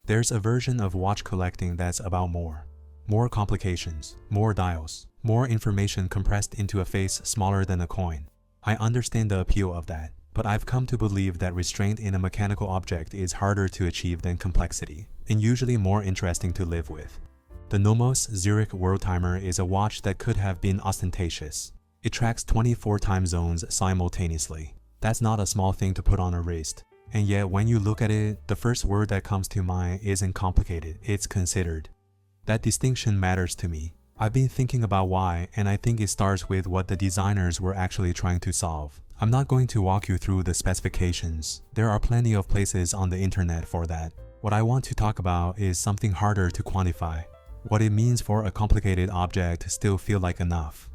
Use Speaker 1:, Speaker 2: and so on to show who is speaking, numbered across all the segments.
Speaker 1: There's a version of watch collecting that's about more. More complications, more dials, more information compressed into a face smaller than a coin. I understand the appeal of that, but I've come to believe that restraint in a mechanical object is harder to achieve than complexity, and usually more interesting to live with. The NOMOS Zürich Worldtimer is a watch that could have been ostentatious. It tracks 24 time zones simultaneously. That's not a small thing to put on a wrist. And yet when you look at it, the first word that comes to mind isn't complicated, it's considered. That distinction matters to me. I've been thinking about why, and I think it starts with what the designers were actually trying to solve. I'm not going to walk you through the specifications. There are plenty of places on the internet for that. What I want to talk about is something harder to quantify. What it means for a complicated object to still feel like enough.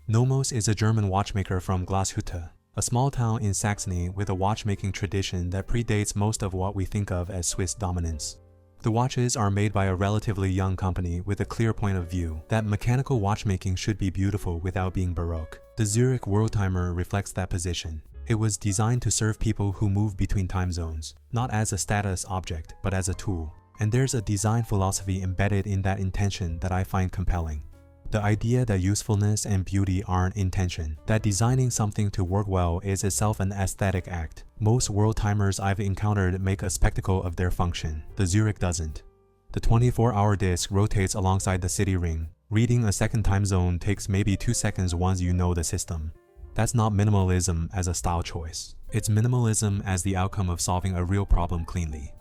Speaker 1: NOMOS is a German watchmaker from Glashütte, a small town in Saxony with a watchmaking tradition that predates most of what we think of as Swiss dominance. The watches are made by a relatively young company with a clear point of view that mechanical watchmaking should be beautiful without being baroque. The Zürich Worldtimer reflects that position. It was designed to serve people who move between time zones, not as a status object, but as a tool. And there's a design philosophy embedded in that intention that I find compelling. The idea that usefulness and beauty aren't intention, that designing something to work well is itself an aesthetic act. Most worldtimers I've encountered make a spectacle of their function. The Zürich doesn't. The 24-hour disc rotates alongside the city ring. Reading a second time zone takes maybe 2 seconds once you know the system. That's not minimalism as a style choice. It's minimalism as the outcome of solving a real problem cleanly.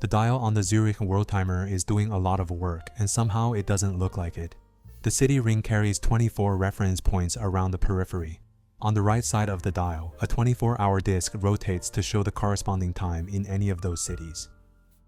Speaker 1: The dial on the Zürich Worldtimer is doing a lot of work, and somehow it doesn't look like it. The city ring carries 24 reference points around the periphery. On the right side of the dial, a 24-hour disc rotates to show the corresponding time in any of those cities.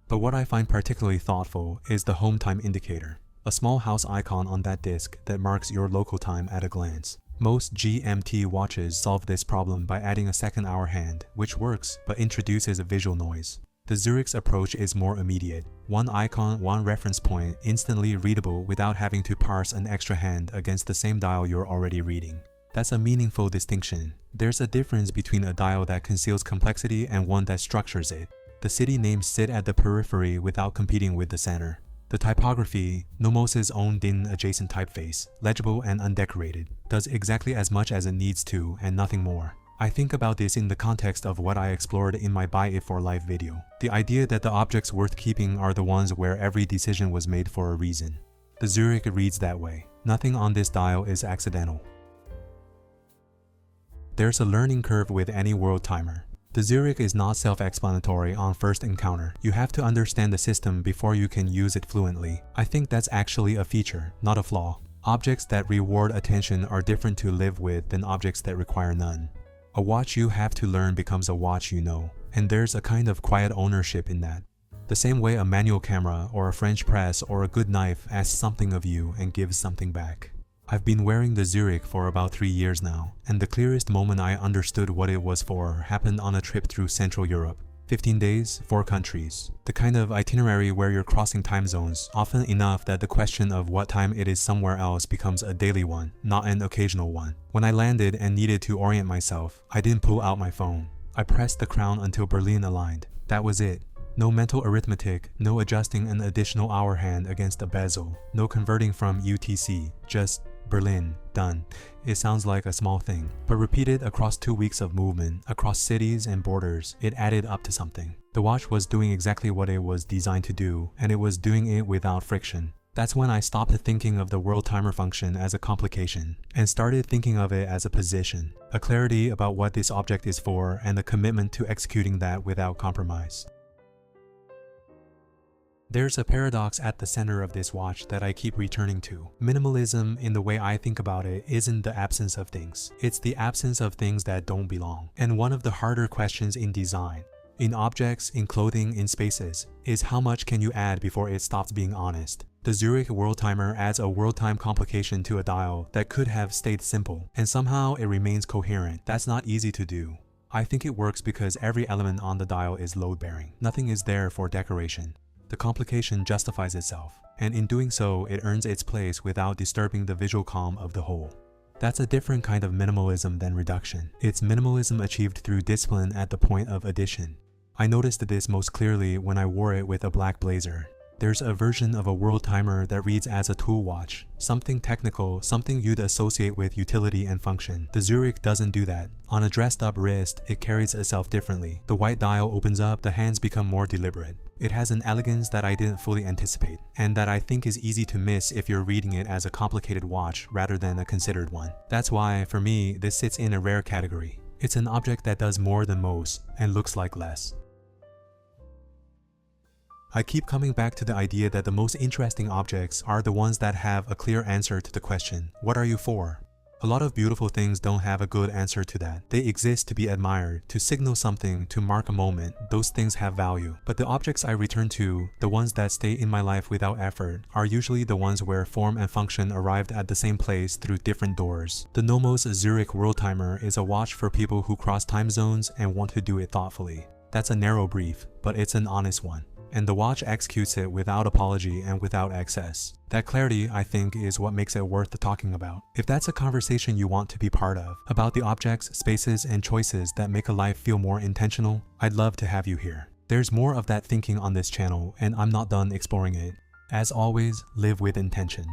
Speaker 1: But what I find particularly thoughtful is the home time indicator, a small house icon on that disc that marks your local time at a glance. Most GMT watches solve this problem by adding a second hour hand, which works but introduces a visual noise. The Zürich's approach is more immediate. One icon, one reference point, instantly readable without having to parse an extra hand against the same dial you're already reading. That's a meaningful distinction. There's a difference between a dial that conceals complexity and one that structures it. The city names sit at the periphery without competing with the center. The typography, NOMOS's own DIN adjacent typeface, legible and undecorated, does exactly as much as it needs to and nothing more. I think about this in the context of what I explored in my Buy It for Life video. The idea that the objects worth keeping are the ones where every decision was made for a reason. The Zürich reads that way. Nothing on this dial is accidental. There's a learning curve with any Worldtimer. The Zürich is not self-explanatory on first encounter. You have to understand the system before you can use it fluently. I think that's actually a feature, not a flaw. Objects that reward attention are different to live with than objects that require none. A watch you have to learn becomes a watch you know, and there's a kind of quiet ownership in that. The same way a manual camera or a French press or a good knife asks something of you and gives something back. I've been wearing the Zürich for about 3 years now, and the clearest moment I understood what it was for happened on a trip through Central Europe. 15 days, 4 countries. The kind of itinerary where you're crossing time zones, often enough that the question of what time it is somewhere else becomes a daily one, not an occasional one. When I landed and needed to orient myself, I didn't pull out my phone. I pressed the crown until Berlin aligned. That was it. No mental arithmetic, no adjusting an additional hour hand against a bezel, no converting from UTC, just Berlin, done. It sounds like a small thing, but repeated across 2 weeks of movement, across cities and borders, it added up to something. The watch was doing exactly what it was designed to do, and it was doing it without friction. That's when I stopped thinking of the Worldtimer function as a complication, and started thinking of it as a position, a clarity about what this object is for, and a commitment to executing that without compromise. There's a paradox at the center of this watch that I keep returning to. Minimalism, in the way I think about it, isn't the absence of things. It's the absence of things that don't belong. And one of the harder questions in design, in objects, in clothing, in spaces, is how much can you add before it stops being honest? The Zürich Worldtimer adds a world-time complication to a dial that could have stayed simple, and somehow it remains coherent. That's not easy to do. I think it works because every element on the dial is load-bearing. Nothing is there for decoration. The complication justifies itself, and in doing so, it earns its place without disturbing the visual calm of the whole. That's a different kind of minimalism than reduction. It's minimalism achieved through discipline at the point of addition. I noticed this most clearly when I wore it with a black blazer. There's a version of a Worldtimer that reads as a tool watch, something technical, something you'd associate with utility and function. The Zürich doesn't do that. On a dressed up wrist, it carries itself differently. The white dial opens up, the hands become more deliberate. It has an elegance that I didn't fully anticipate, and that I think is easy to miss if you're reading it as a complicated watch rather than a considered one. That's why, for me, this sits in a rare category. It's an object that does more than most, and looks like less. I keep coming back to the idea that the most interesting objects are the ones that have a clear answer to the question, what are you for? A lot of beautiful things don't have a good answer to that. They exist to be admired, to signal something, to mark a moment. Those things have value. But the objects I return to, the ones that stay in my life without effort, are usually the ones where form and function arrived at the same place through different doors. The NOMOS Zürich Worldtimer is a watch for people who cross time zones and want to do it thoughtfully. That's a narrow brief, but it's an honest one. And the watch executes it without apology and without excess. That clarity, I think, is what makes it worth talking about. If that's a conversation you want to be part of, about the objects, spaces, and choices that make a life feel more intentional, I'd love to have you here. There's more of that thinking on this channel, and I'm not done exploring it. As always, live with intention.